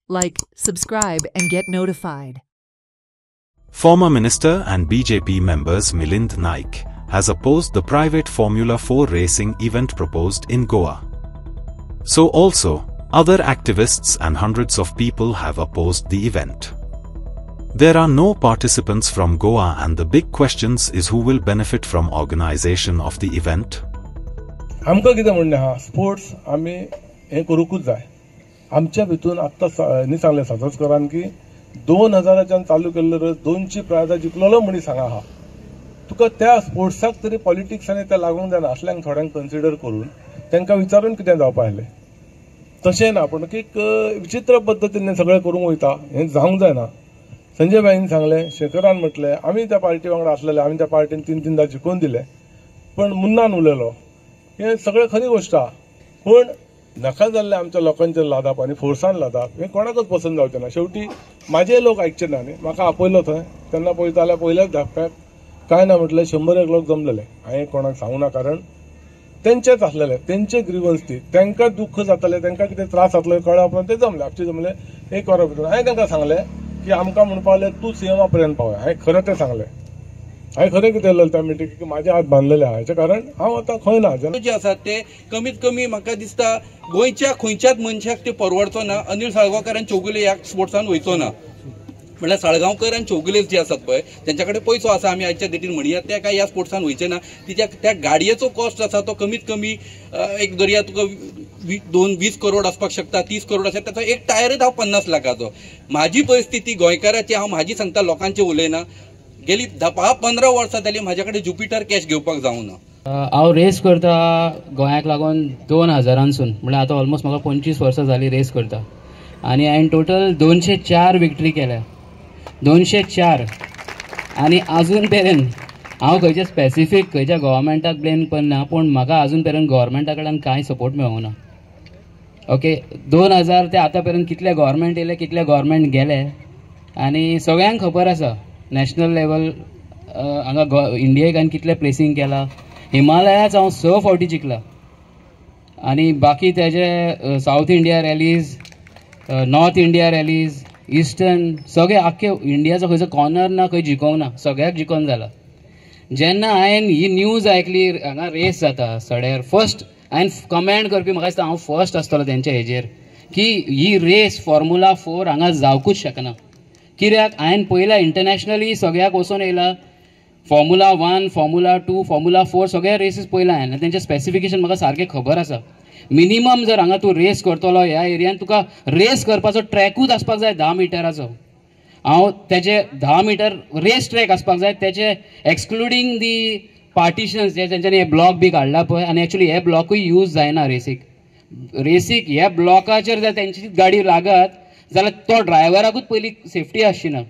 like, subscribe and get notified. Former Minister and BJP members Milind Naik has opposed the private Formula 4 racing event proposed in Goa. So also, other activists and hundreds of people have opposed the event. There are no participants from Goa and the big questions is who will benefit from organization of the event. आमकां कितें म्हणणें आहा sports आमी हें करूंकूच जाय. आमच्या भितून आत्तां सांगलें सातोचकरान की 2000च्यान चालू केल्लो रेस 200 प्रायजां जिखलेलो मनीस हांगा आहा. तुका त्या स्पोर्ट्साक तरी पॉलिटिक्सांनी ते लागूंक जायना असल्यांक थोड्यांक कन्सिडर करून तांकां विचारून कितें जावपा आसलें. तशें ना पूण एक विचित्र पद्दतीन सगळें करूंक वयता हें जावंक जायना. संजय भाईन सांगलें, शेखरान म्हटलें आमी त्या पार्टी वांगडा आसलेले, आमी त्या पार्टीन 3-3दा जिखून दिले, पण मुन्नान उलयलो. हे सगळें खरी गोश्ट आहा. पूण नाका जाल्ले आमच्या लोकांचेर लादप आनी फोर्सान लादप हें कोणाकच पसंद जावचें ना. शेवटी म्हाजे लोक आयकचे ना न्ही. म्हाका आपयलो थंय तेन्ना पळयता जाल्यार पयल्याच धाकट्याक काय ना म्हटलें 100 लोक जमलेले. हांवें कोणाक सांगूं ना, कारण तेंचेच आसलेले, तेंचे ग्रीवन्स ती, तांकां दुख्ख जातालें, तांकां कितें त्रास जातलो कळप ना, ते जमले आपचे जमले. एक वरा भितर हांवें तांकां सांगलें की आमकां म्हणपा लागलें तूं सीएमा पर्यंत पावय. हांवें खरें तें सांगलें. हांवें खरें कितें उलयलें त्या मिटींग की म्हाजे हात बांदलेले आहा. हेचें कारण हांव आतां खंय ना. जे आसात ते कमीत कमी म्हाका दिसता गोंयच्या खंयच्याच मनशाक ते परवडचो ना. अनिल साळगांवकर आनी चौगुले ह्या स्पोर्ट्सान वयचो ना. म्हळ्यार साळगांवकर आनी चौगुले जे आसात पळय तेंच्या कडेन पयसो आसा, आमी आयच्या डेटीन म्हणया, ते काय ह्या स्पोर्ट्सान वयचे ना. त्या गाडयेचो कॉस्ट आसा तो कमीत कमी एक धरया तुका 20 करोड आसपाक शकता, 30 करोड आसा. ताचो एक टायरच हांव 50 लाखाचो. म्हाजी परिस्थिती गोंयकाराची हांव म्हाजी सांगता, लोकांचे उलयना. गेली 10-15 वर्सां जाली म्हाजे कडेन ज्युपिटर कॅश घेवपाक जावं ना. हांव रेस करता गोंयाक लागून 2000सून, म्हळ्यार आतां ऑलमोस्ट म्हाका 25 वर्सां जाली रेस करता. आनी हांवें टोटल 204 विक्ट्री केल्या. 204. आनी आजून पर्यंत हांव खंयच्या स्पेसिफीक खंयच्या गव्हर्मेंटाक ब्लेम करना, पूण म्हाका आजून पर्यंत गव्हर्मेंटा कडल्यान कांय सपोर्ट मेळूंक ना. ओके, 2000 ते आतां पर्यंत कितले गव्हर्मेंट येयले, कितले गव्हर्मेंट गेले, आनी सगळ्यांक खबर आसा नॅशनल लेवल हांगा इंडियेक हांवें कितले प्लेसिंग केला. हिमालयाच हांव 6 फावटी जिखला. आनी बाकी तेजे South India rallies, North India rallies, eastern, सगळे आख्खे इंडियाचो खंयचो कॉर्नर ना खंय जिखोंक ना, सगळ्याक जिखोन जाला. जेन्ना हांवें ही न्यूज आयकली हांगा रेस जाता सड्यार, फर्स्ट हांवें कमेंट करपी म्हाका दिसता हांव फर्स्ट आसतलो तेंच्या हेजेर की ही रेस फॉर्म्युला 4 हांगा जावंकूच शकना. कित्याक हांवें पयला इंटरनॅशनली सगळ्याक वचून येयला. फॉर्म्युला 1, फॉर्म्युला 2, फॉर्म्युला 4 सगळे रेसीस पयला हांवें. तेंचे स्पेसिफिकेशन म्हाका सारकें खबर आसा. मिनिमम जर हांगा तूं रेस करतलो ह्या एरियान तुका रेस करपाचो ट्रॅकूच आसपाक जाय 10 मिटराचो. हांव तेजे 10 मिटर रेस ट्रॅक आसपाक जाय, तेचे एक्सक्लुडींग दी पार्टिशन्स जे तेंच्यांनी हे ब्लॉक बी काडला पळय. आनी एक्चुली हे ब्लॉकूय यूज जायना रेसीक. ह्या ब्लॉकाचेर जर तेंची गाडी लागत जाल्यार तो ड्रायव्हराकूच पयली सेफ्टी आसची ना.